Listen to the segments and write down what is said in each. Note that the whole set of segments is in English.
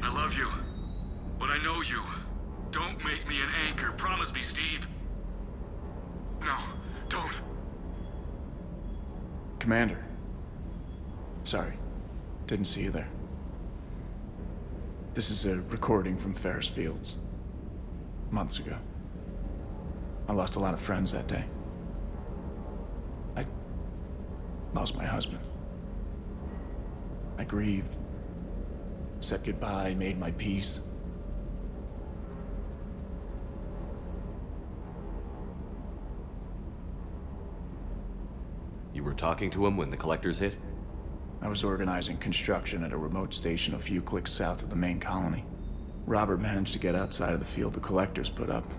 I love you. But I know you. Don't make me an anchor. Promise me, Steve. No, don't. Commander. Sorry. Didn't see you there. This is a recording from Ferris Fields. Months ago. I lost a lot of friends that day. I lost my husband. I grieved. Said goodbye, made my peace. You were talking to him when the collectors hit? I was organizing construction at a remote station a few clicks south of the main colony. Robert managed to get outside of the field the collectors put up.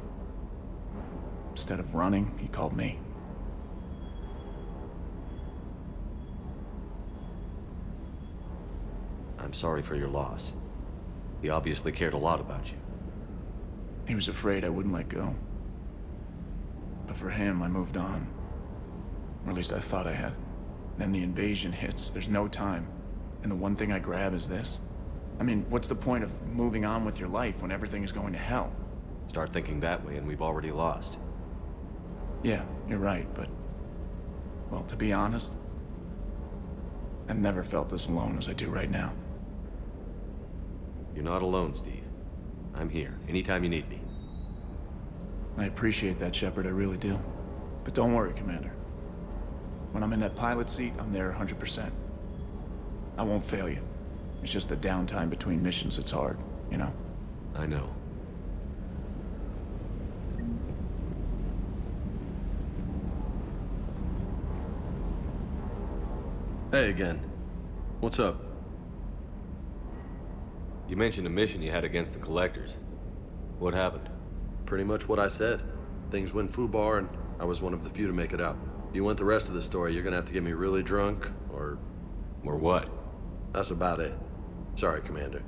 Instead of running, he called me. I'm sorry for your loss. He obviously cared a lot about you. He was afraid I wouldn't let go. But for him, I moved on. Or at least I thought I had. Then the invasion hits, there's no time. And the one thing I grab is this. I mean, what's the point of moving on with your life when everything is going to hell? Start thinking that way and we've already lost. Yeah, you're right, but... well, to be honest, I've never felt as alone as I do right now. You're not alone, Steve. I'm here, anytime you need me. I appreciate that, Shepard, I really do. But don't worry, Commander. When I'm in that pilot seat, I'm there 100%. I won't fail you. It's just the downtime between missions that's hard, you know? I know. Hey again. What's up? You mentioned a mission you had against the collectors. What happened? Pretty much what I said. Things went foobar and I was one of the few to make it out. If you want the rest of the story, you're gonna have to get me really drunk, or... Or what? That's about it. Sorry, Commander.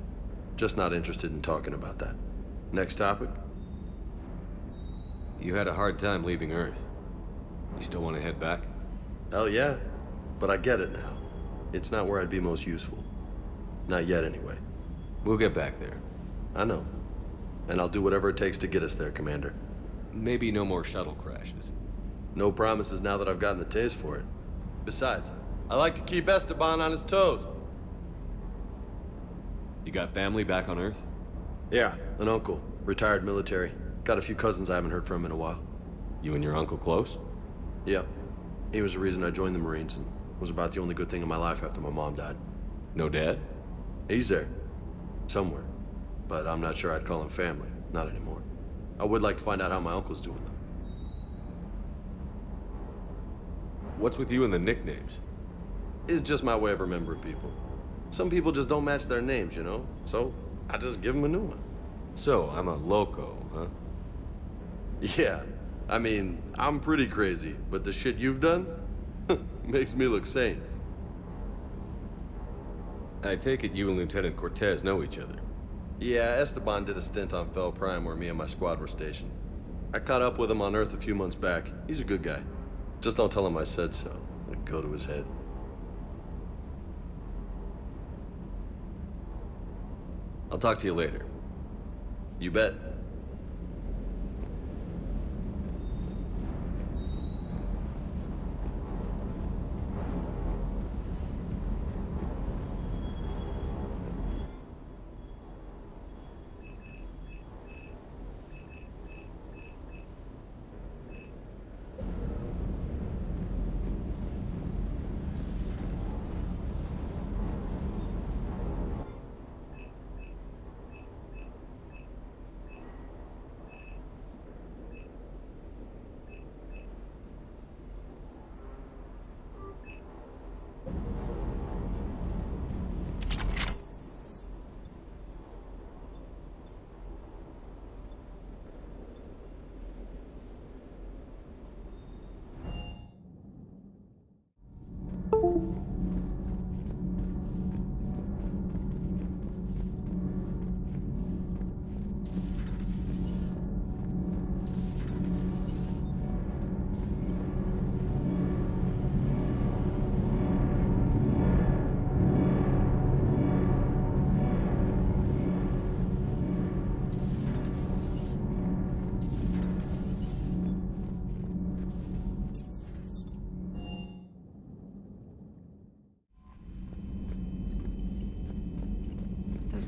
Just not interested in talking about that. Next topic? You had a hard time leaving Earth. You still want to head back? Hell yeah. But I get it now. It's not where I'd be most useful. Not yet, anyway. We'll get back there. I know. And I'll do whatever it takes to get us there, Commander. Maybe no more shuttle crashes. No promises now that I've gotten the taste for it. Besides, I like to keep Esteban on his toes. You got family back on Earth? Yeah, an uncle. Retired military. Got a few cousins I haven't heard from in a while. You and your uncle close? Yep. He was the reason I joined the Marines and was about the only good thing in my life after my mom died. No dad? He's there. Somewhere. But I'm not sure I'd call him family. Not anymore. I would like to find out how my uncle's doing, though. What's with you and the nicknames? It's just my way of remembering people. Some people just don't match their names, you know? So, I just give them a new one. So, I'm a loco, huh? Yeah. I mean, I'm pretty crazy, but the shit you've done makes me look sane. I take it you and Lieutenant Cortez know each other. Yeah, Esteban did a stint on Fel Prime where me and my squad were stationed. I caught up with him on Earth a few months back. He's a good guy. Just don't tell him I said so. It'd go to his head. I'll talk to you later. You bet.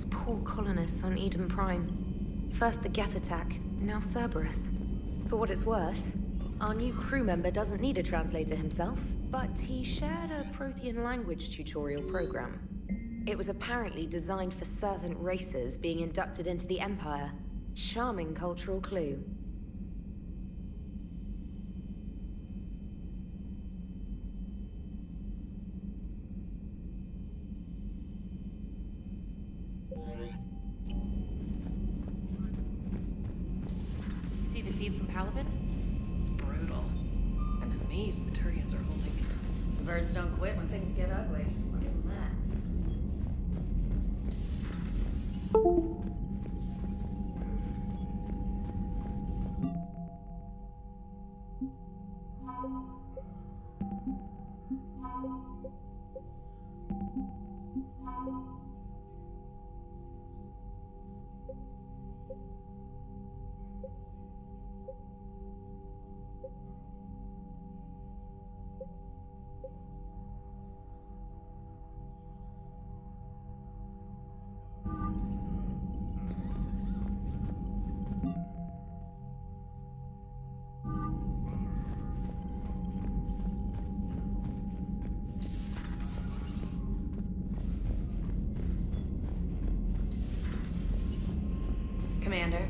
Those poor colonists on Eden Prime. First the Geth attack, now Cerberus. For what it's worth, our new crew member doesn't need a translator himself, but he shared a Prothean language tutorial program. It was apparently designed for servant races being inducted into the Empire. Charming cultural clue. See the feed from Palaven? It's brutal. I'm amazed the Turians are holding. The birds don't quit when things get ugly. I'll give them that. Commander.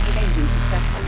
Evasion successful.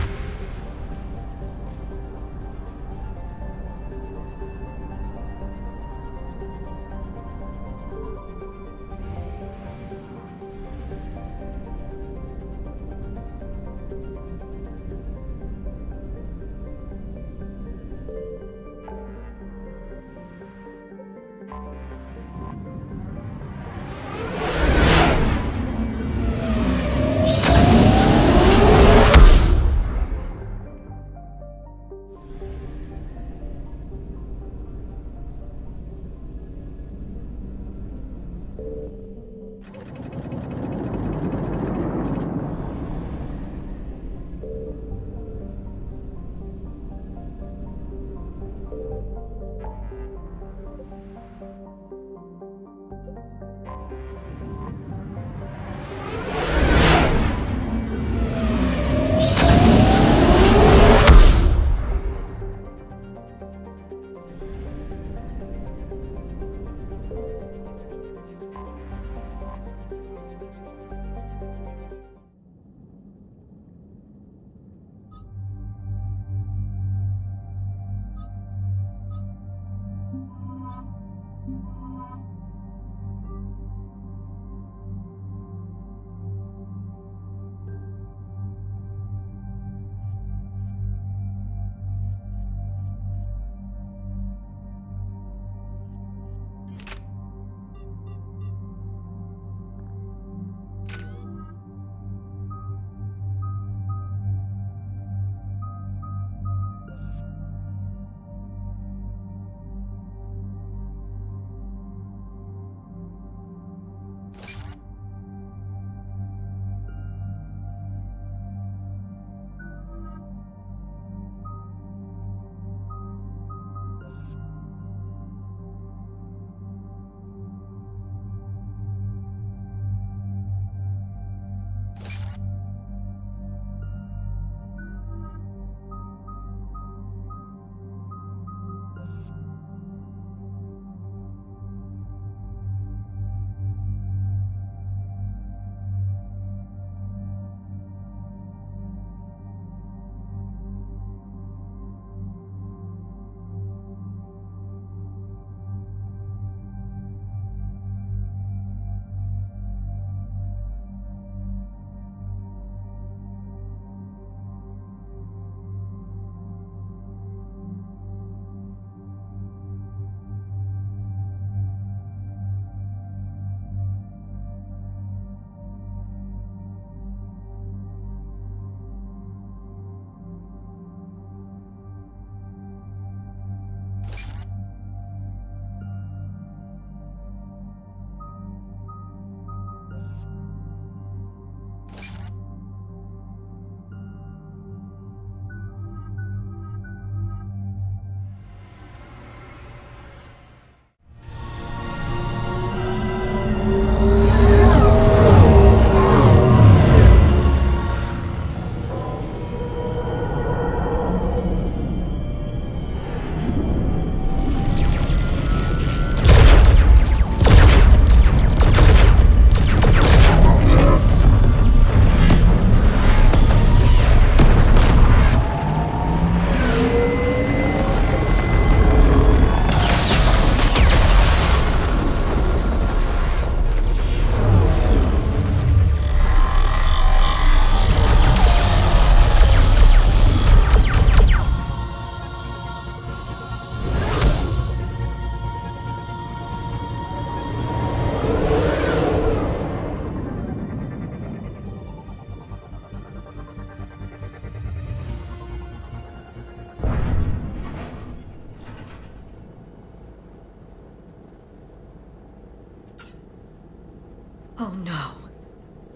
Oh no.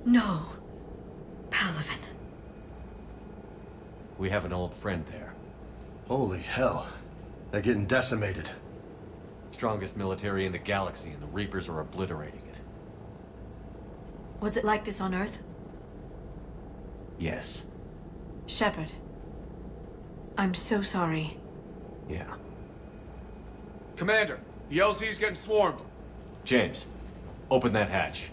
No. Palaven. We have an old friend there. Holy hell. They're getting decimated. Strongest military in the galaxy, and the Reapers are obliterating it. Was it like this on Earth? Yes. Shepard. I'm so sorry. Yeah. Commander, the LZ's getting swarmed. James, open that hatch.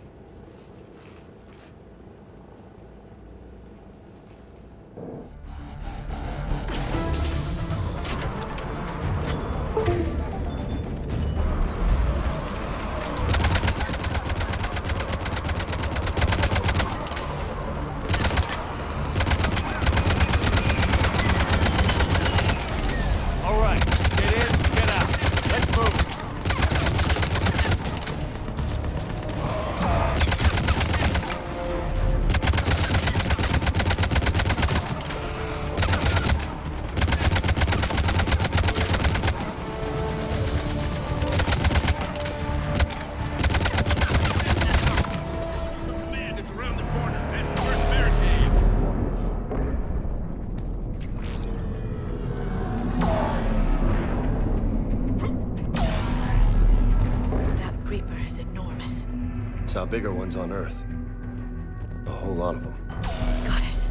All right, get in, get out. Let's move. Command, it's around the corner. Past the first barricade. That Reaper is enormous. Saw bigger ones on Earth. A whole lot of them. Goddess.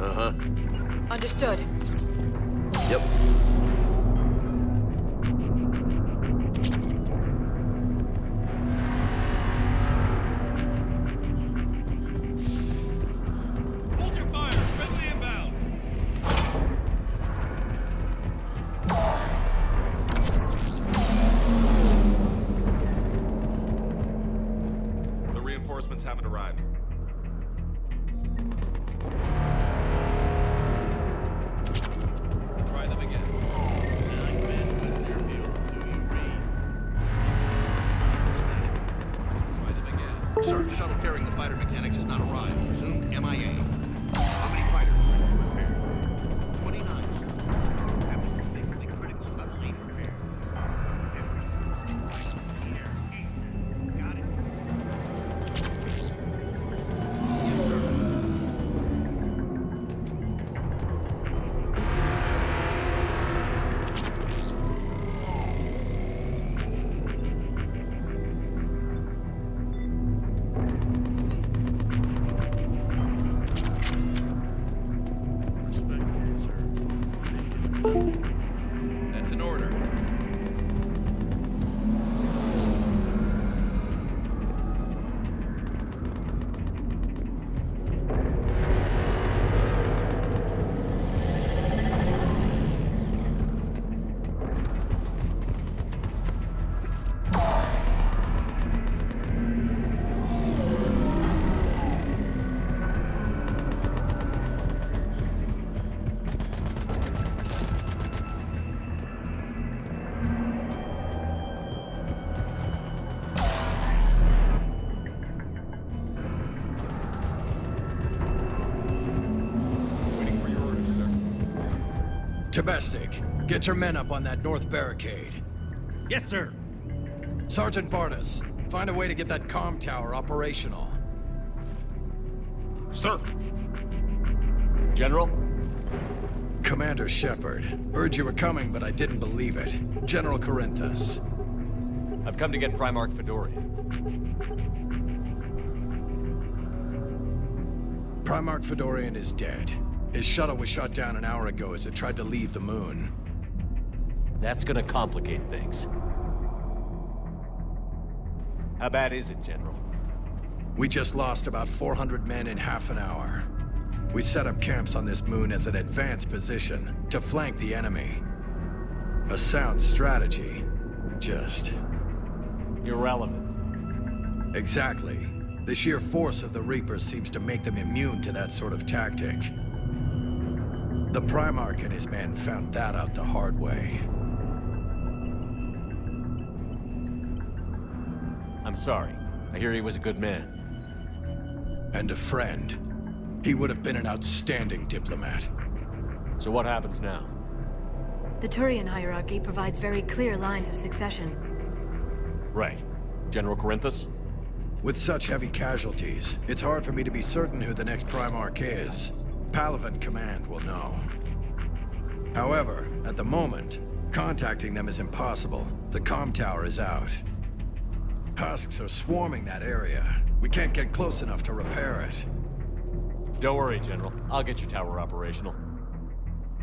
Uh-huh. Understood. Yep. Hold your fire. Friendly inbound. The reinforcements haven't arrived. Try them again. Try them again. Sir, shuttle carrying the fighter mechanics has not arrived. Presumed MIA. How many fighters are you prepared? 29, sir. Absolutely critical level 8 repair. Got it. Yes, sir. That's an order. Waiting for your orders, sir. Domestic, get your men up on that north barricade. Yes, sir. Sergeant Vardas, find a way to get that comm tower operational. Sir. General? Commander Shepard, heard you were coming, but I didn't believe it. General Corinthus. I've come to get Primarch Fedorian. Primarch Fedorian is dead. His shuttle was shot down an hour ago as it tried to leave the moon. That's gonna complicate things. How bad is it, General? We just lost about 400 men in half an hour. We set up camps on this moon as an advanced position to flank the enemy. A sound strategy. Just... Irrelevant. exactly. The sheer force of the Reapers seems to make them immune to that sort of tactic. The Primarch and his men found that out the hard way. I'm sorry. I hear he was a good man. And a friend. He would have been an outstanding diplomat. So what happens now? The Turian hierarchy provides very clear lines of succession. Right. General Corinthus? With such heavy casualties, it's hard for me to be certain who the next Primarch is. Palaven Command will know. However, at the moment, contacting them is impossible. The comm tower is out. Husks are swarming that area. We can't get close enough to repair it. Don't worry, General. I'll get your tower operational.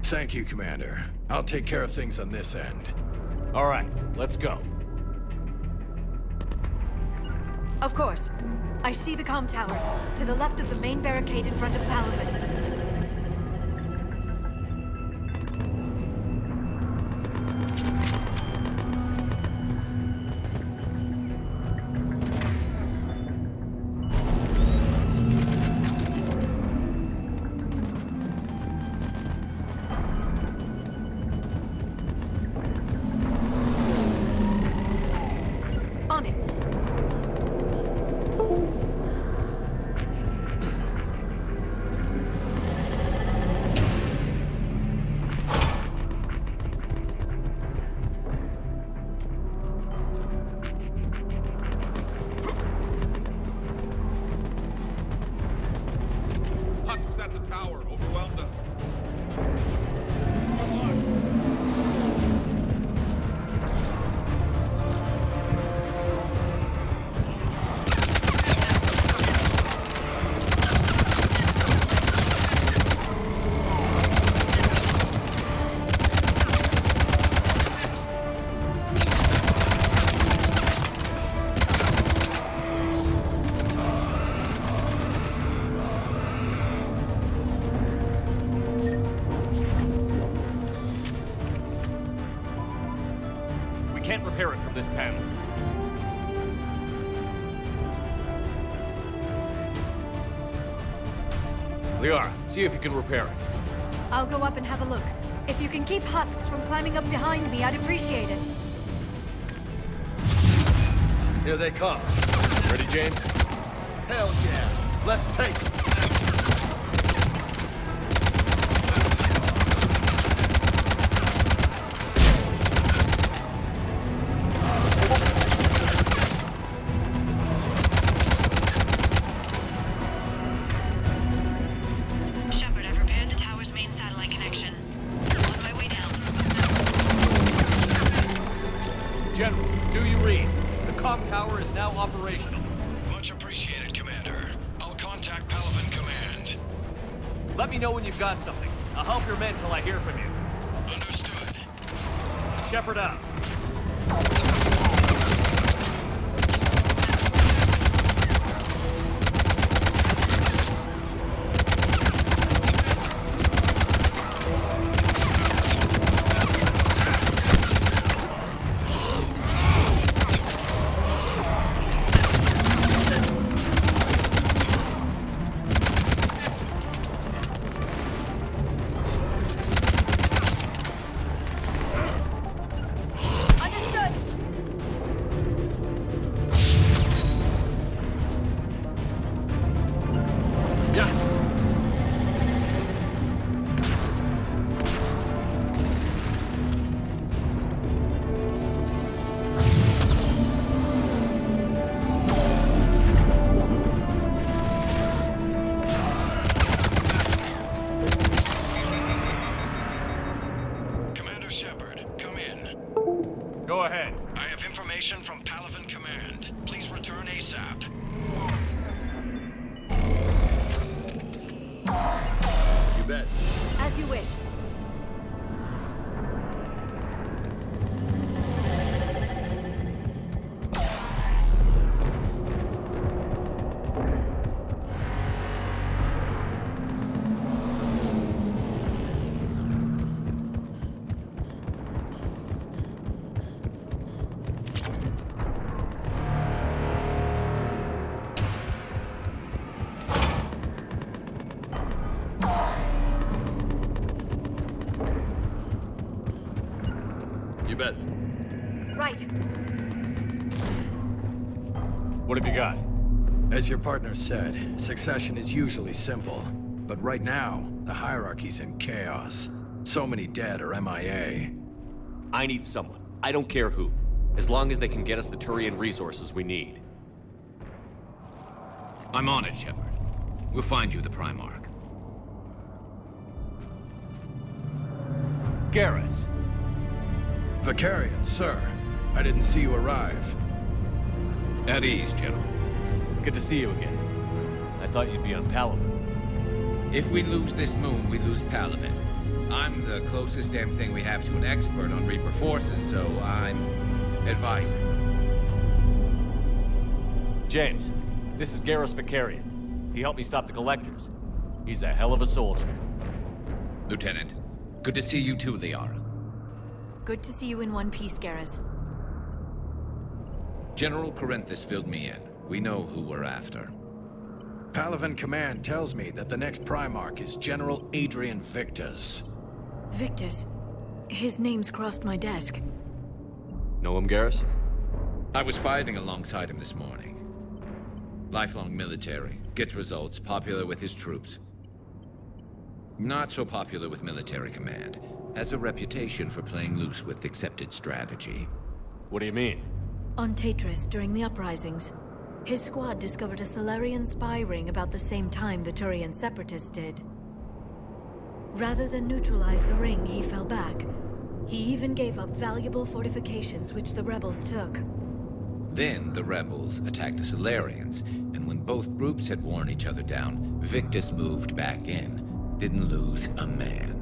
Thank you, Commander. I'll take care of things on this end. All right, let's go. Of course. I see the comm tower, to the left of the main barricade in front of Palaven. On it. Husks at the tower overwhelmed us. We can't repair it from this panel. Liara, see if you can repair it. I'll go up and have a look. If you can keep Husks from climbing up behind me, I'd appreciate it. Here they come. Ready, James? Hell yeah. Let's take them. Shepard, I've repaired the tower's main satellite connection. On my way down. General, do you read? The comm tower is now operational. Much appreciated, Commander. I'll contact Palaven Command. Let me know when you've got something. I'll help your men till I hear from you. Understood. Shepard out. Understood! Commander Shepard, come in. Go ahead. I have information from Palaven Command. Please return ASAP. You bet. As you wish. You bet. Right. What have you got? As your partner said, succession is usually simple. But right now, the hierarchy's in chaos. So many dead or MIA. I need someone. I don't care who. As long as they can get us the Turian resources we need. I'm on it, Shepard. We'll find you the Primarch. Garrus. Vicarian, sir. I didn't see you arrive. At ease, General. Good to see you again. I thought you'd be on Palaven. If we lose this moon, we lose Palaven. I'm the closest damn thing we have to an expert on Reaper forces, so I'm advising. James, this is Garrus Vicarian. He helped me stop the Collectors. He's a hell of a soldier. Lieutenant, good to see you too, Liara. Good to see you in one piece, Garrus. General Corinthus filled me in. We know who we're after. Palaven Command tells me that the next Primarch is General Adrian Victus. Victus? His name's crossed my desk. Know him, Garrus? I was fighting alongside him this morning. Lifelong military, gets results, popular with his troops. Not so popular with military command. Has a reputation for playing loose with accepted strategy. What do you mean? On Tatris, during the uprisings, his squad discovered a Solarian spy ring about the same time the Turian Separatists did. Rather than neutralize the ring, he fell back. He even gave up valuable fortifications which the rebels took. Then the rebels attacked the Solarians, and when both groups had worn each other down, Victus moved back in. Didn't lose a man.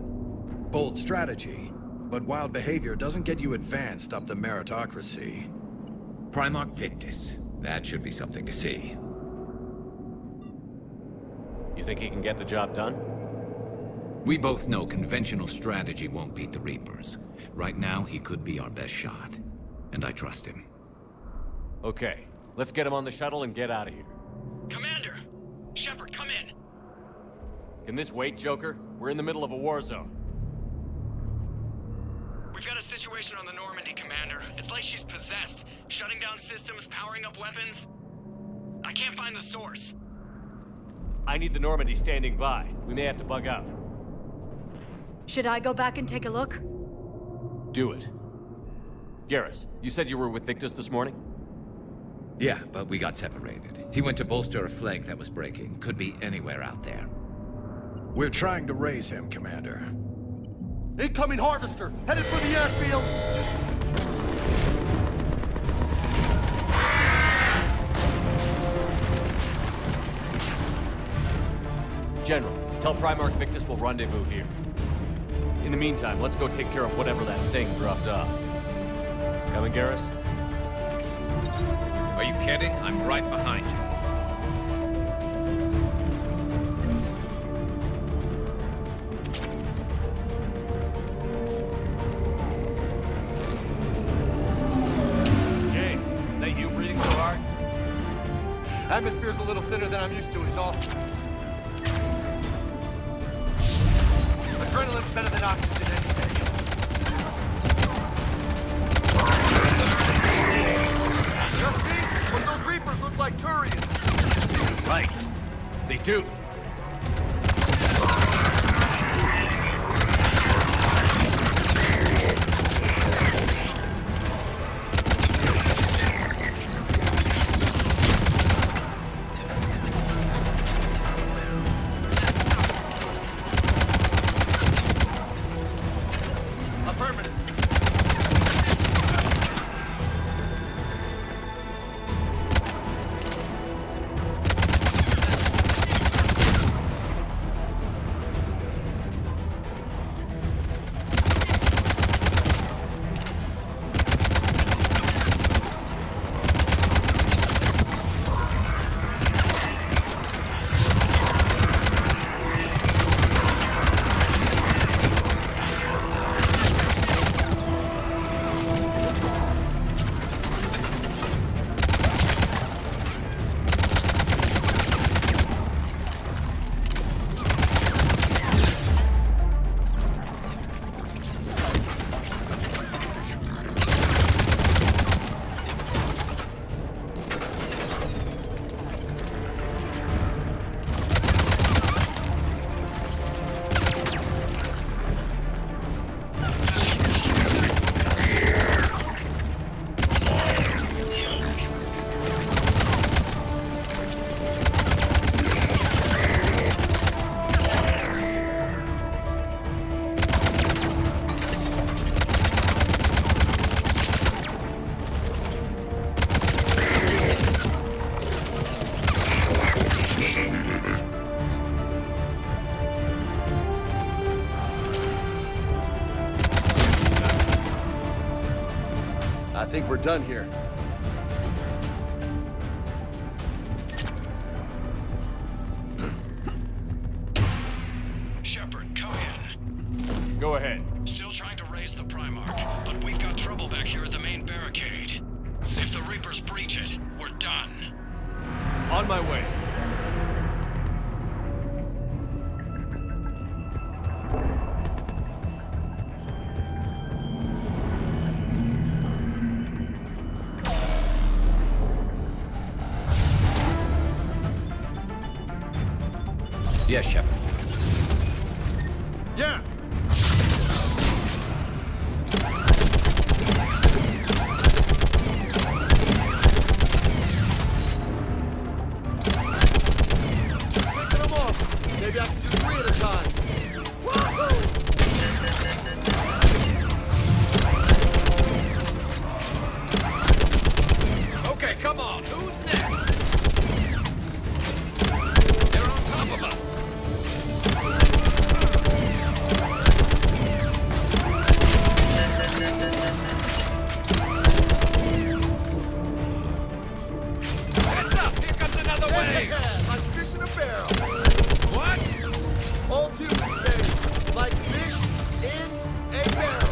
Bold strategy, but wild behavior doesn't get you advanced up the meritocracy. Primarch Victus. That should be something to see. You think he can get the job done? We both know conventional strategy won't beat the Reapers. Right now, he could be our best shot. And I trust him. Okay, let's get him on the shuttle and get out of here. Commander! Shepard, come in! Can this wait, Joker? We're in the middle of a war zone. We've got a situation on the Normandy, Commander. It's like she's possessed. Shutting down systems, powering up weapons. I can't find the source. I need the Normandy standing by. We may have to bug out. Should I go back and take a look? Do it. Garrus, you said you were with Victus this morning? Yeah, but we got separated. He went to bolster a flank that was breaking. Could be anywhere out there. We're trying to raise him, Commander. Incoming Harvester! Headed for the airfield! General, tell Primarch Victus we'll rendezvous here. In the meantime, let's go take care of whatever that thing dropped off. Coming, Garrus? Are you kidding? I'm right behind you. Atmosphere's a little thinner than I'm used to, is all. Adrenaline's better than oxygen any day. Just me? But those Reapers look like Turians. Right. They do. done here. Shepard, come in. Go ahead. Still trying to raise the Primarch, but we've got trouble back here at the main barricade. If the Reapers breach it, we're done. On my way. Yes, Shepard. Yeah! Picking them off. Maybe I can do 3 at a time. Okay, come on. Who's next? They're on top of us. Heads up! Here comes another wave! Like fish in a barrel. What? Old humans say, like fish in a barrel.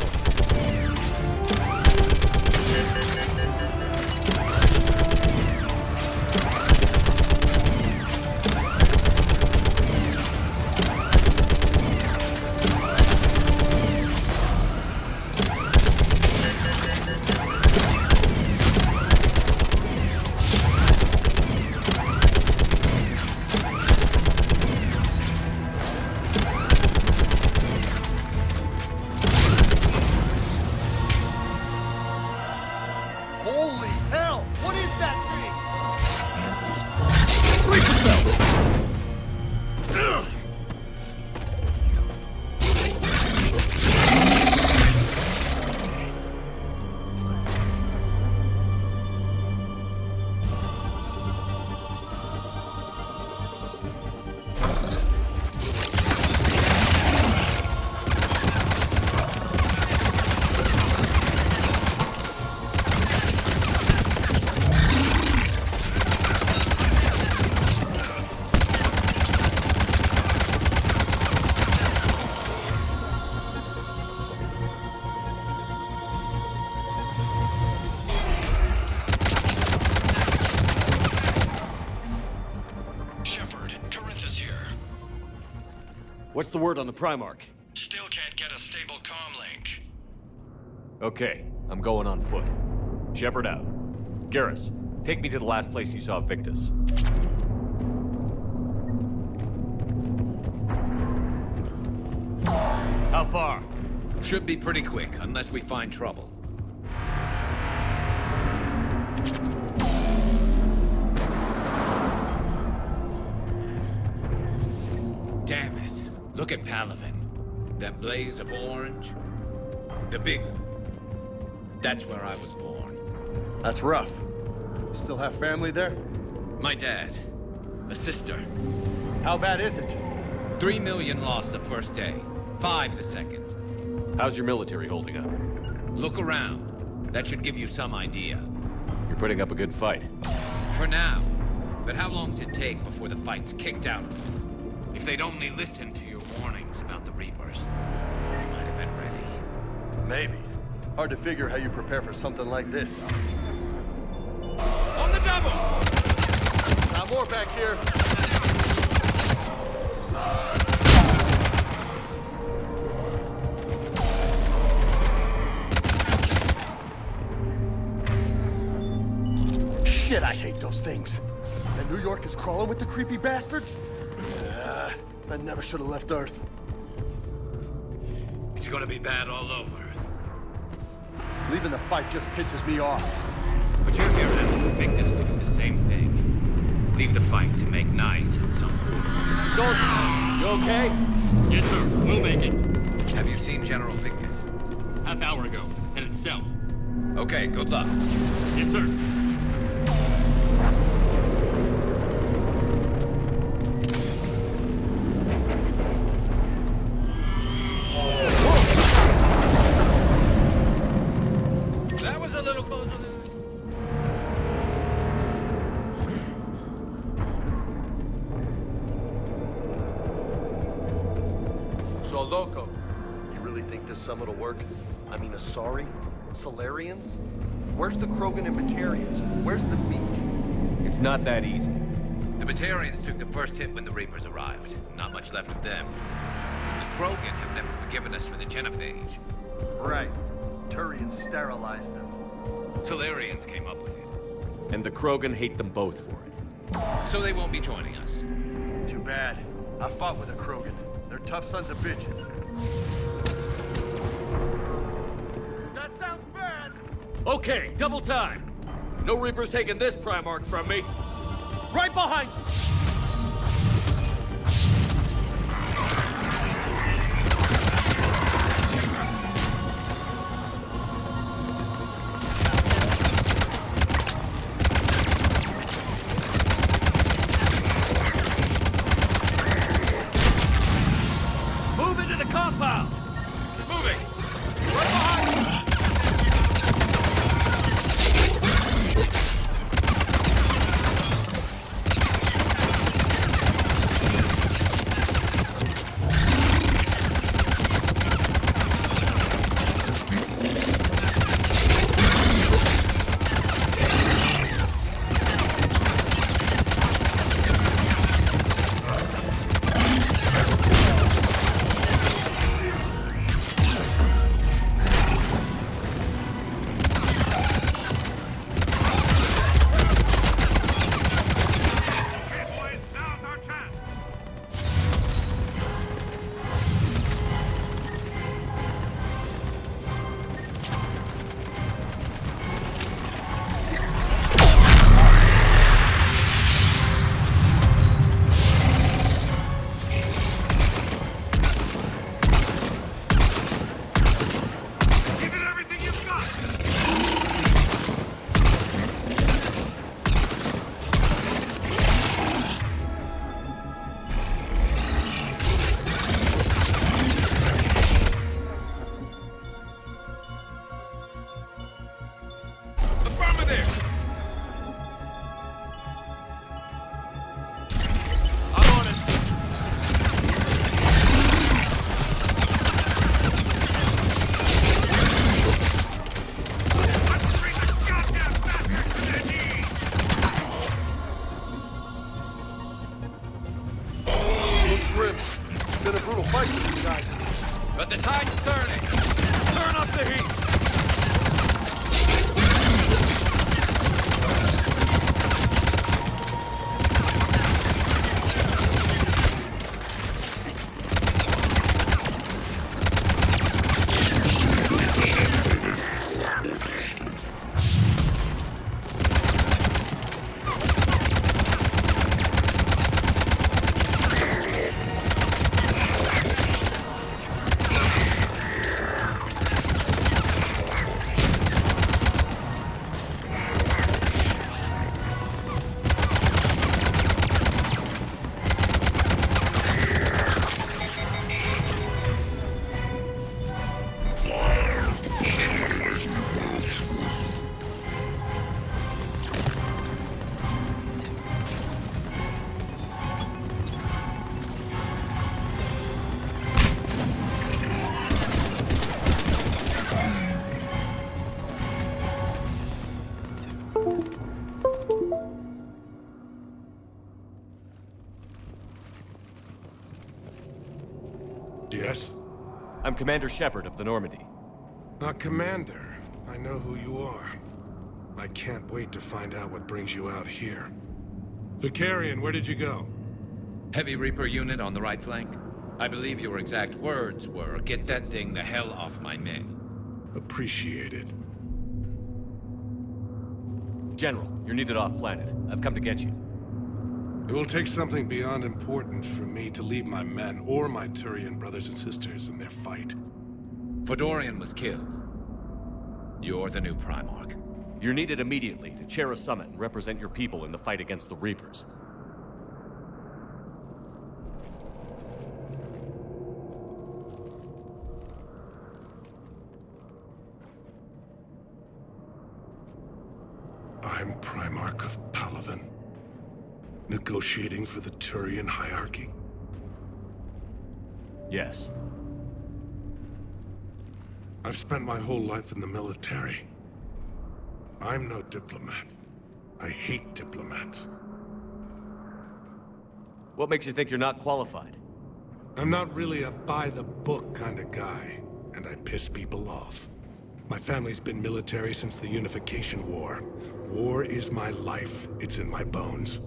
Holy hell! What is that thing? Brace yourself! Shepard, Corinthus here. What's the word on the Primarch? Still can't get a stable comm link. Okay, I'm going on foot. Shepard out. Garrus, take me to the last place you saw Victus. How far? Should be pretty quick, unless we find trouble. Damn it. Look at Palaven. That blaze of orange. The big one. That's where I was born. That's rough. Still have family there? My dad. A sister. How bad is it? 3 million lost the first day. 5 the second. How's your military holding up? Look around. That should give you some idea. You're putting up a good fight. For now. But how long does it take before the fight's kicked out? If they'd only listened to your warnings about the Reapers, we might have been ready. Maybe. Hard to figure how you prepare for something like this. On the double! Not more back here. Shit, I hate those things. And New York is crawling with the creepy bastards? I never should have left Earth. It's gonna be bad all over. Leaving the fight just pisses me off. But you're here asking Victus to do the same thing. Leave the fight to make nice and something. Soldier, you okay? Yes, sir. We'll make it. Have you seen General Victus? Half hour ago. Headed south. Okay, good luck. Yes, sir. That was a little closer than... loco. You really think this summit will work? I mean, Asari? Solarians? Where's the Krogan and Batarians? Where's the meat? It's not that easy. The Batarians took the first hit when the Reapers arrived. Not much left of them. The Krogan have never forgiven us for the Genophage. Right. Turians sterilized them. Solarians came up with it. And the Krogan hate them both for it. So they won't be joining us. Too bad. I fought with a Krogan. They're tough sons of bitches. That sounds bad! Okay, double time! No Reapers taking this Primarch from me! Right behind you! Move into the compound! Moving! Right behind you! Been a brutal fight for you guys. But the tide's turning. Turn up the heat. Yes? I'm Commander Shepard of the Normandy. Commander. I know who you are. I can't wait to find out what brings you out here. Vicarian, where did you go? Heavy Reaper unit on the right flank. I believe your exact words were, "Get that thing the hell off my men." Appreciated. General, you're needed off-planet. I've come to get you. It will take something beyond important for me to leave my men or my Turian brothers and sisters in their fight. Fedorian was killed. You're the new Primarch. You're needed immediately to chair a summit and represent your people in the fight against the Reapers. I'm Primarch of Palaven. Negotiating for the Turian hierarchy? Yes. I've spent my whole life in the military. I'm no diplomat. I hate diplomats. What makes you think you're not qualified? I'm not really a by-the-book kind of guy, and I piss people off. My family's been military since the Unification War. War is my life. It's in my bones.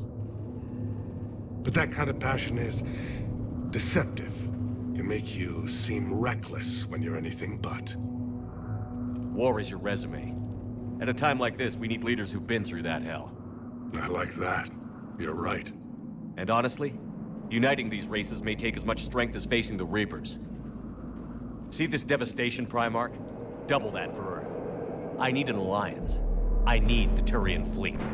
But that kind of passion is deceptive. Can make you seem reckless when you're anything but. War is your resume. At a time like this, we need leaders who've been through that hell. I like that. You're right. And honestly, uniting these races may take as much strength as facing the Reapers. See this devastation, Primarch? Double that for Earth. I need an alliance. I need the Turian fleet.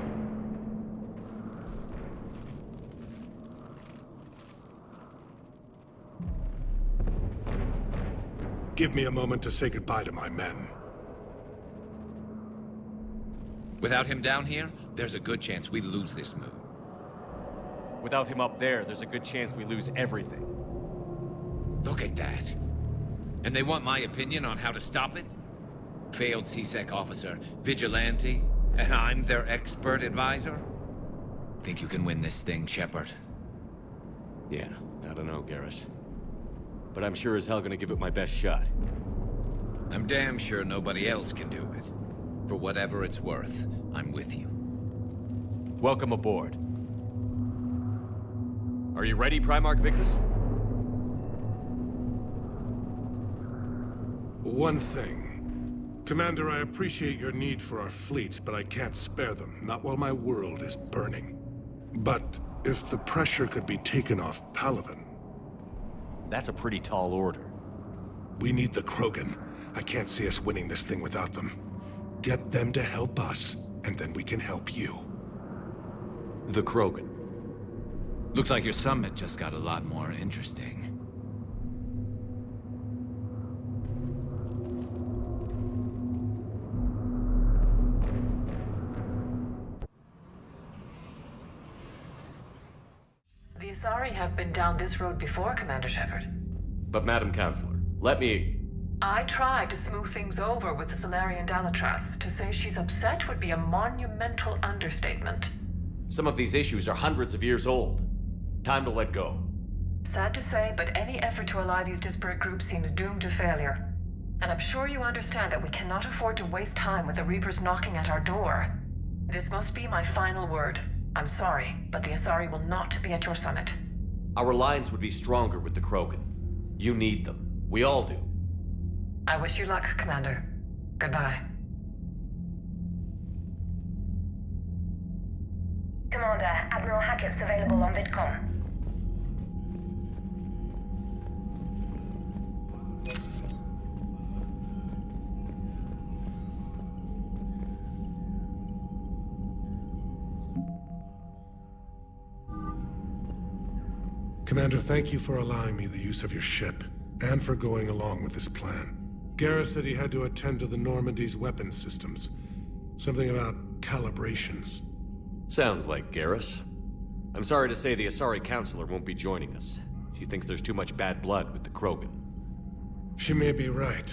Give me a moment to say goodbye to my men. Without him down here, there's a good chance we lose this move. Without him up there's a good chance we lose everything. Look at that. And they want my opinion on how to stop it? Failed C-Sec officer, vigilante, and I'm their expert advisor? Think you can win this thing, Shepard? Yeah, I don't know, Garrus. But I'm sure as hell gonna give it my best shot. I'm damn sure nobody else can do it. For whatever it's worth, I'm with you. Welcome aboard. Are you ready, Primarch Victus? One thing. Commander, I appreciate your need for our fleets, but I can't spare them, not while my world is burning. But if the pressure could be taken off Palaven... That's a pretty tall order. We need the Krogan. I can't see us winning this thing without them. Get them to help us, and then we can help you. The Krogan. Looks like your summit just got a lot more interesting. The Asari have been down this road before, Commander Shepard. But Madam Counselor, let me... I tried to smooth things over with the Salarian Dalatras. To say she's upset would be a monumental understatement. Some of these issues are hundreds of years old. Time to let go. Sad to say, but any effort to ally these disparate groups seems doomed to failure. And I'm sure you understand that we cannot afford to waste time with the Reapers knocking at our door. This must be my final word. I'm sorry, but the Asari will not be at your summit. Our alliance would be stronger with the Krogan. You need them. We all do. I wish you luck, Commander. Goodbye. Commander, Admiral Hackett's available on VidCom. Commander, thank you for allowing me the use of your ship, and for going along with this plan. Garrus said he had to attend to the Normandy's weapons systems. Something about calibrations. Sounds like Garrus. I'm sorry to say the Asari Counselor won't be joining us. She thinks there's too much bad blood with the Krogan. She may be right,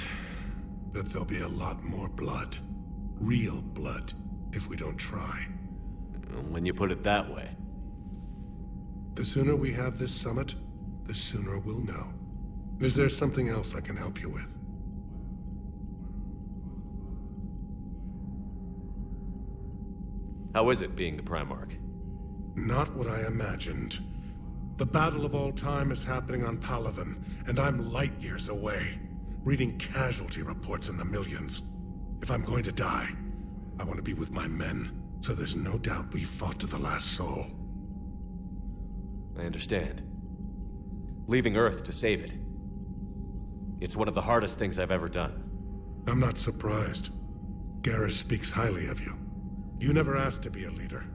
but there'll be a lot more blood. Real blood, if we don't try. When you put it that way. The sooner we have this summit, the sooner we'll know. Is there something else I can help you with? How is it being the Primarch? Not what I imagined. The battle of all time is happening on Palaven, and I'm light years away, reading casualty reports in the millions. If I'm going to die, I want to be with my men, so there's no doubt we fought to the last soul. I understand. Leaving Earth to save it. It's one of the hardest things I've ever done. I'm not surprised. Garrus speaks highly of you. You never asked to be a leader,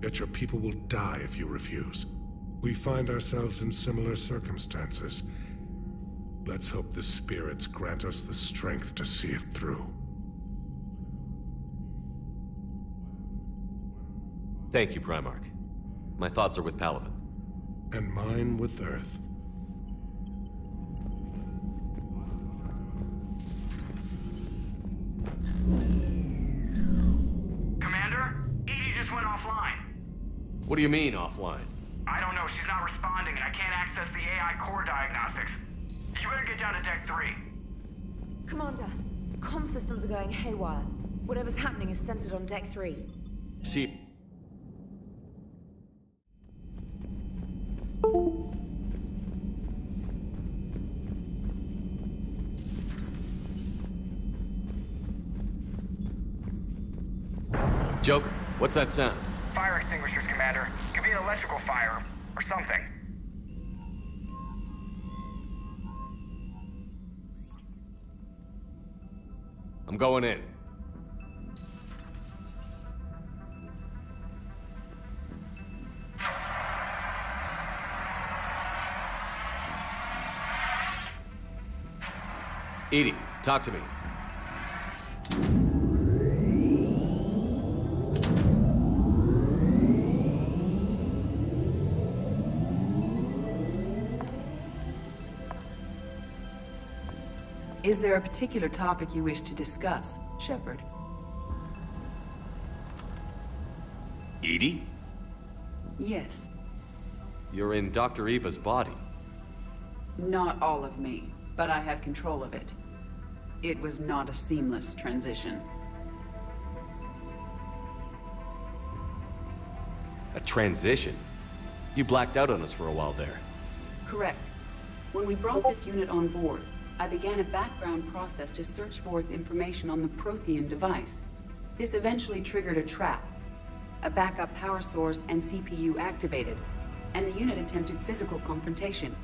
yet your people will die if you refuse. We find ourselves in similar circumstances. Let's hope the spirits grant us the strength to see it through. Thank you, Primarch. My thoughts are with Palaven. And mine with Earth. Commander? Edie just went offline. What do you mean, offline? I don't know, she's not responding and I can't access the AI core diagnostics. You better get down to Deck 3. Commander, comm systems are going haywire. Whatever's happening is centered on Deck 3. See... Joker, what's that sound? Fire extinguishers, Commander. Could be an electrical fire, or something. I'm going in. Edie, talk to me. Is there a particular topic you wish to discuss, Shepard? Edie? Yes. You're in Dr. Eva's body. Not all of me, but I have control of it. It was not a seamless transition. A transition? You blacked out on us for a while there. Correct. When we brought this unit on board, I began a background process to search for its information on the Prothean device. This eventually triggered a trap. A backup power source and CPU activated, and the unit attempted physical confrontation.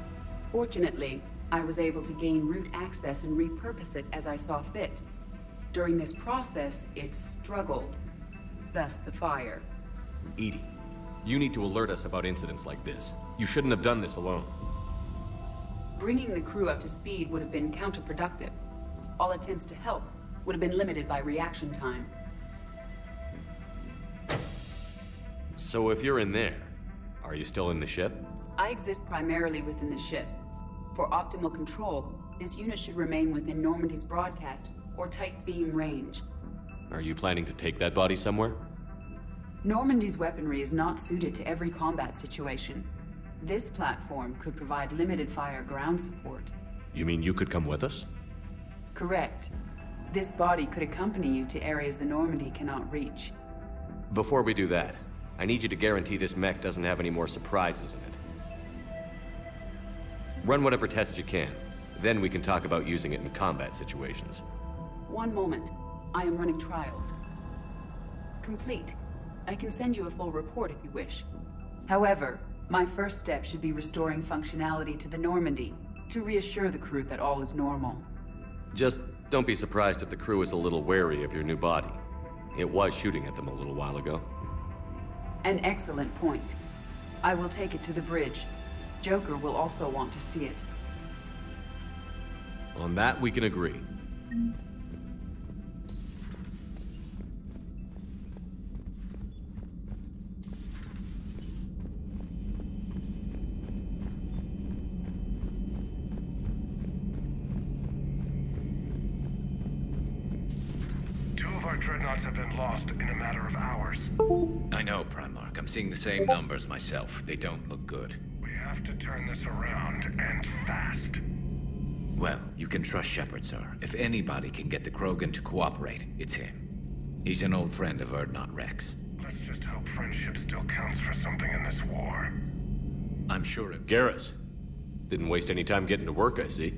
Fortunately, I was able to gain root access and repurpose it as I saw fit. During this process, it struggled. Thus the fire. Edie, you need to alert us about incidents like this. You shouldn't have done this alone. Bringing the crew up to speed would have been counterproductive. All attempts to help would have been limited by reaction time. So if you're in there, are you still in the ship? I exist primarily within the ship. For optimal control, this unit should remain within Normandy's broadcast or tight beam range. Are you planning to take that body somewhere? Normandy's weaponry is not suited to every combat situation. This platform could provide limited fire ground support. You mean you could come with us? Correct. This body could accompany you to areas the Normandy cannot reach. Before we do that, I need you to guarantee this mech doesn't have any more surprises in it. Run whatever tests you can. Then we can talk about using it in combat situations. One moment. I am running trials. Complete. I can send you a full report if you wish. However, my first step should be restoring functionality to the Normandy, to reassure the crew that all is normal. Just don't be surprised if the crew is a little wary of your new body. It was shooting at them a little while ago. An excellent point. I will take it to the bridge. Joker will also want to see it. On that, we can agree. Our dreadnoughts have been lost in a matter of hours. I know, Primarch. I'm seeing the same numbers myself. They don't look good. We have to turn this around, and fast. Well, you can trust Shepard, sir. If anybody can get the Krogan to cooperate, it's him. He's an old friend of Urdnot Rex. Let's just hope friendship still counts for something in this war. I'm sure it... Garrus. Didn't waste any time getting to work, I see.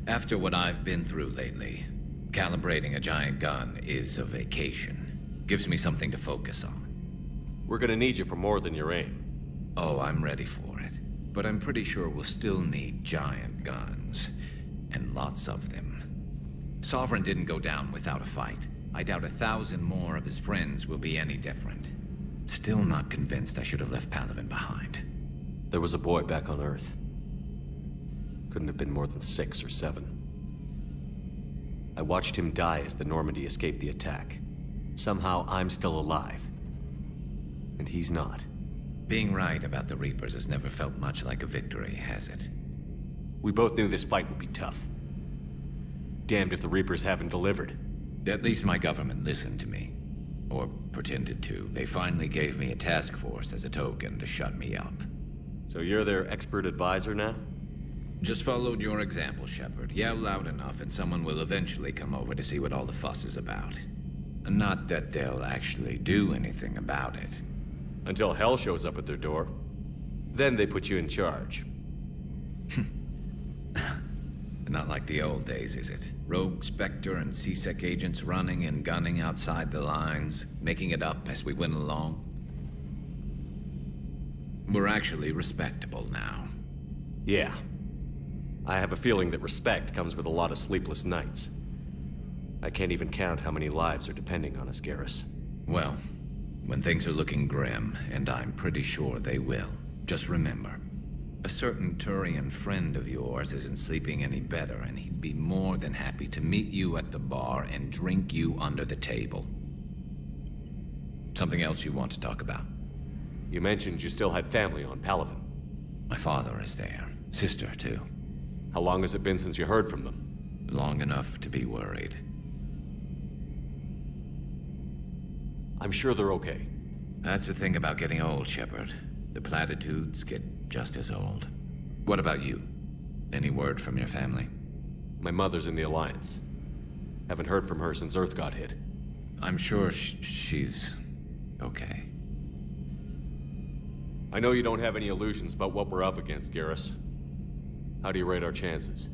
After what I've been through lately, calibrating a giant gun is a vacation. Gives me something to focus on. We're gonna need you for more than your aim. Oh, I'm ready for it. But I'm pretty sure we'll still need giant guns. And lots of them. Sovereign didn't go down without a fight. I doubt 1,000 more of his friends will be any different. Still not convinced I should have left Palaven behind. There was a boy back on Earth. Couldn't have been more than 6 or 7. I watched him die as the Normandy escaped the attack. Somehow I'm still alive. And he's not. Being right about the Reapers has never felt much like a victory, has it? We both knew this fight would be tough. Damned if the Reapers haven't delivered. At least my government listened to me. Or pretended to. They finally gave me a task force as a token to shut me up. So you're their expert advisor now? Just followed your example, Shepard. Yell loud enough and someone will eventually come over to see what all the fuss is about. Not that they'll actually do anything about it. Until hell shows up at their door. Then they put you in charge. Not like the old days, is it? Rogue Spectre and C-Sec agents running and gunning outside the lines, making it up as we went along. We're actually respectable now. Yeah. I have a feeling that respect comes with a lot of sleepless nights. I can't even count how many lives are depending on us, Garrus. Well, when things are looking grim, and I'm pretty sure they will, just remember, a certain Turian friend of yours isn't sleeping any better, and he'd be more than happy to meet you at the bar and drink you under the table. Something else you want to talk about? You mentioned you still had family on Palaven. My father is there. Sister, too. How long has it been since you heard from them? Long enough to be worried. I'm sure they're okay. That's the thing about getting old, Shepard. The platitudes get just as old. What about you? Any word from your family? My mother's in the Alliance. Haven't heard from her since Earth got hit. I'm sure she's okay. I know you don't have any illusions about what we're up against, Garrus. How do you rate our chances?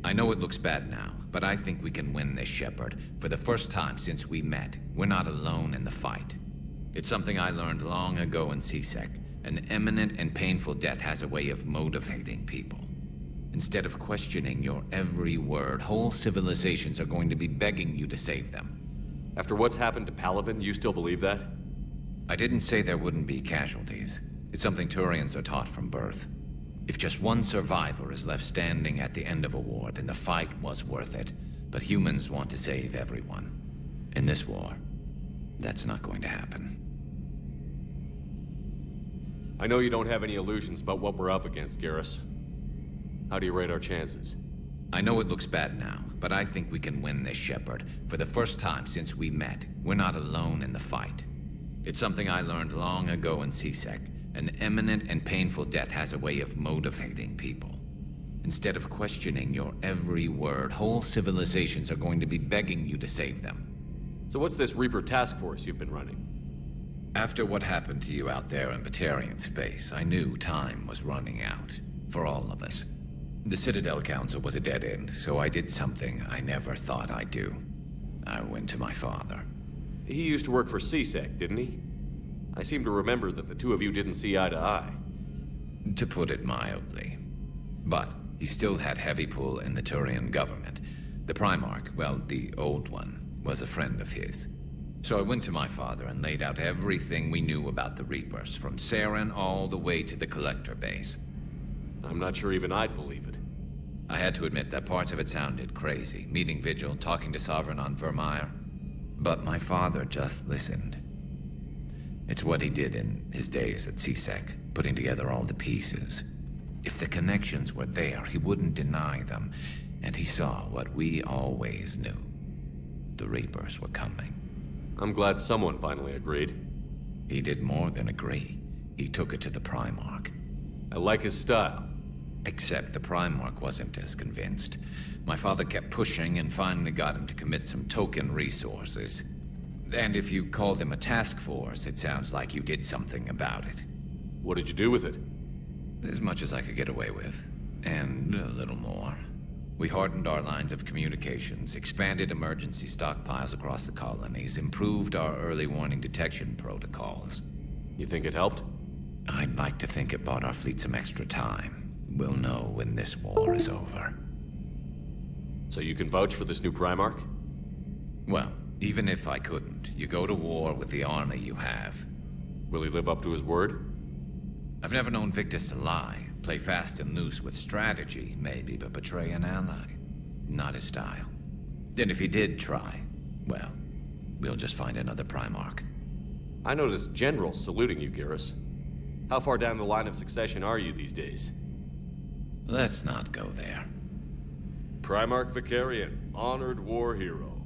I know it looks bad now, but I think we can win this, Shepard. For the first time since we met, we're not alone in the fight. It's something I learned long ago in C-Sec. An imminent and painful death has a way of motivating people. Instead of questioning your every word, whole civilizations are going to be begging you to save them. After what's happened to Palaven, you still believe that? I didn't say there wouldn't be casualties. It's something Turians are taught from birth. If just one survivor is left standing at the end of a war, then the fight was worth it. But humans want to save everyone. In this war, that's not going to happen. I know you don't have any illusions about what we're up against, Garrus. How do you rate our chances? I know it looks bad now, but I think we can win this, Shepard. For the first time since we met, we're not alone in the fight. It's something I learned long ago in C-Sec. An imminent and painful death has a way of motivating people. Instead of questioning your every word, whole civilizations are going to be begging you to save them. So what's this Reaper task force you've been running? After what happened to you out there in Batarian space, I knew time was running out. For all of us. The Citadel Council was a dead end, so I did something I never thought I'd do. I went to my father. He used to work for C-Sec, didn't he? I seem to remember that the two of you didn't see eye to eye. To put it mildly. But he still had heavy pull in the Turian government. The Primarch, well, the old one, was a friend of his. So I went to my father and laid out everything we knew about the Reapers, from Saren all the way to the Collector base. I'm not sure even I'd believe it. I had to admit that parts of it sounded crazy, meeting Vigil, talking to Sovereign on Vermeer. But my father just listened. It's what he did in his days at C-Sec, putting together all the pieces. If the connections were there, he wouldn't deny them, and he saw what we always knew. The Reapers were coming. I'm glad someone finally agreed. He did more than agree. He took it to the Primarch. I like his style. Except the Primarch wasn't as convinced. My father kept pushing and finally got him to commit some token resources. And if you call them a task force, it sounds like you did something about it. What did you do with it? As much as I could get away with. And a little more. We hardened our lines of communications, expanded emergency stockpiles across the colonies, improved our early warning detection protocols. You think it helped? I'd like to think it bought our fleet some extra time. We'll know when this war is over. So you can vouch for this new Primarch? Well, even if I couldn't, you go to war with the army you have. Will he live up to his word? I've never known Victus to lie. Play fast and loose with strategy, maybe, but betray an ally. Not his style. And if he did try, well, we'll just find another Primarch. I noticed generals saluting you, Garrus. How far down the line of succession are you these days? Let's not go there. Primarch Vakarian, honored war hero.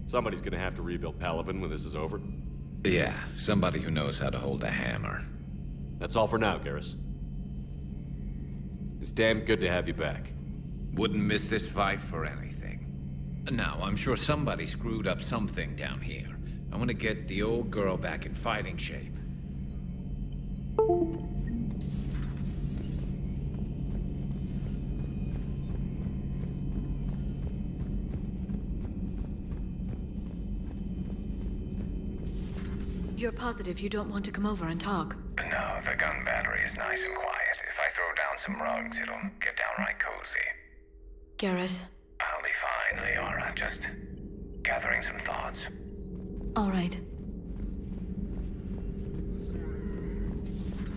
Somebody's gonna have to rebuild Palaven when this is over. Yeah, somebody who knows how to hold a hammer. That's all for now, Garrus. It's damn good to have you back. Wouldn't miss this fight for anything. Now, I'm sure somebody screwed up something down here. I want to get the old girl back in fighting shape. You're positive you don't want to come over and talk? No, the gun battery is nice and quiet. If I throw down some rugs, it'll get downright cozy. Garrus? I'll be fine, Liara. Just gathering some thoughts. All right.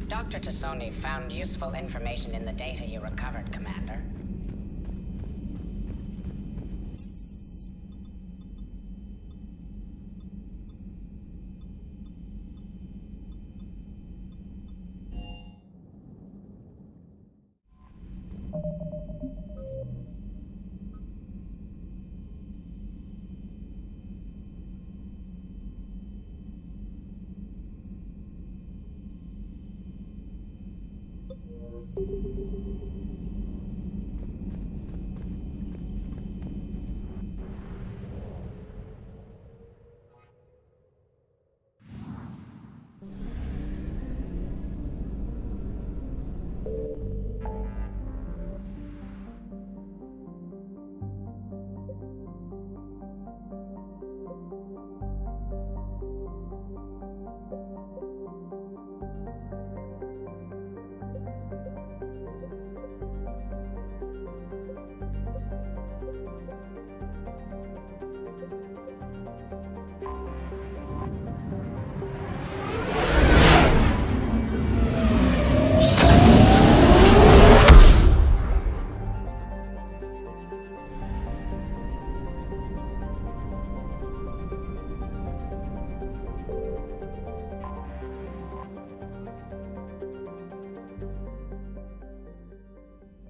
Dr. T'Soni found useful information in the data you recovered, Commander.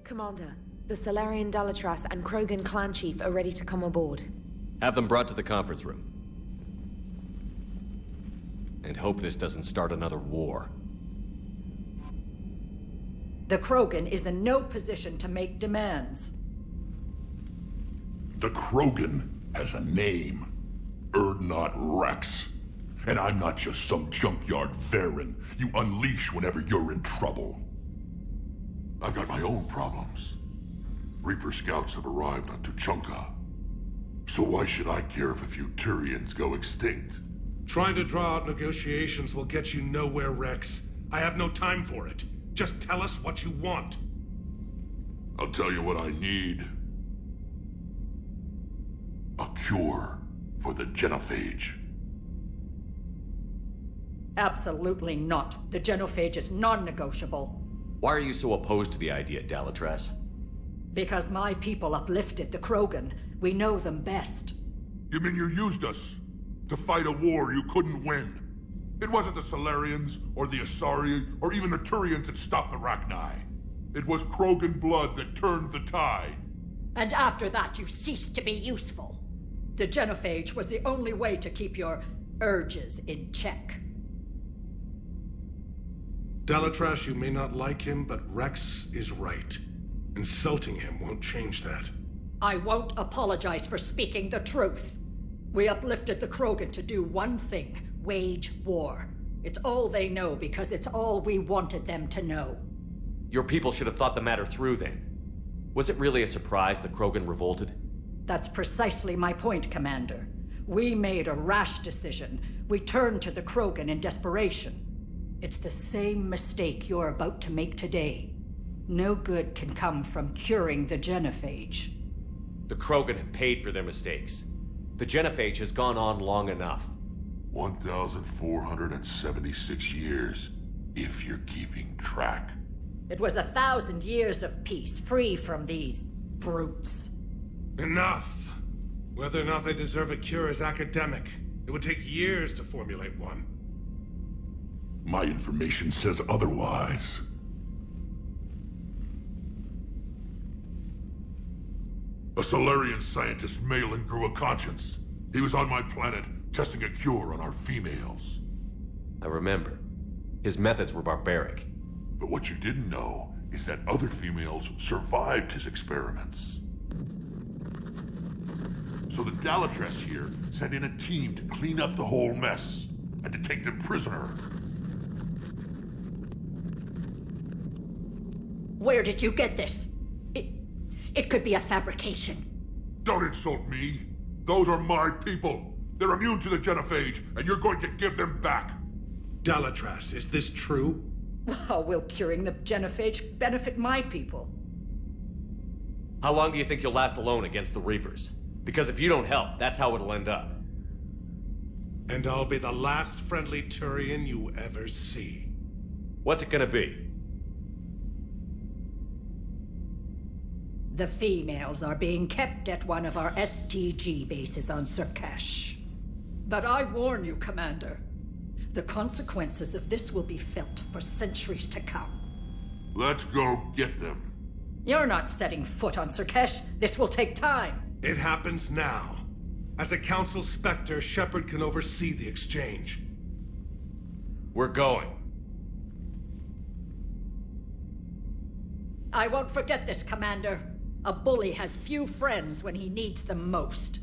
Commander, the Salarian Dalatras and Krogan clan chief are ready to come aboard. Have them brought to the conference room. And hope this doesn't start another war. The Krogan is in no position to make demands. The Krogan has a name. Urdnot Wrex. And I'm not just some junkyard Varen you unleash whenever you're in trouble. I've got my own problems. Reaper scouts have arrived on Tuchanka. So why should I care if a few Turians go extinct? Trying to draw out negotiations will get you nowhere, Rex. I have no time for it. Just tell us what you want. I'll tell you what I need. A cure for the genophage. Absolutely not. The genophage is non-negotiable. Why are you so opposed to the idea, Dalatras? Because my people uplifted the Krogan. We know them best. You mean you used us to fight a war you couldn't win? It wasn't the Salarians, or the Asari, or even the Turians that stopped the Rachni. It was Krogan blood that turned the tide. And after that, you ceased to be useful. The genophage was the only way to keep your urges in check. Dalatras, you may not like him, but Rex is right. Insulting him won't change that. I won't apologize for speaking the truth. We uplifted the Krogan to do one thing: wage war. It's all they know because it's all we wanted them to know. Your people should have thought the matter through then. Was it really a surprise the Krogan revolted? That's precisely my point, Commander. We made a rash decision. We turned to the Krogan in desperation. It's the same mistake you're about to make today. No good can come from curing the genophage. The Krogan have paid for their mistakes. The genophage has gone on long enough. 1,476 years, if you're keeping track. It was 1,000 years of peace, free from these brutes. Enough! Whether or not they deserve a cure is academic. It would take years to formulate one. My information says otherwise. A Salarian scientist, Malin, grew a conscience. He was on my planet, testing a cure on our females. I remember. His methods were barbaric. But what you didn't know is that other females survived his experiments. So the Dalatress here sent in a team to clean up the whole mess and to take them prisoner. Where did you get this? It could be a fabrication. Don't insult me. Those are my people. They're immune to the genophage, and you're going to give them back. Dalatrass, is this true? How will curing the genophage benefit my people? How long do you think you'll last alone against the Reapers? Because if you don't help, that's how it'll end up. And I'll be the last friendly Turian you ever see. What's it gonna be? The females are being kept at one of our STG bases on Surkash. But I warn you, Commander. The consequences of this will be felt for centuries to come. Let's go get them. You're not setting foot on Surkash. This will take time. It happens now. As a Council Spectre, Shepard can oversee the exchange. We're going. I won't forget this, Commander. A bully has few friends when he needs them most.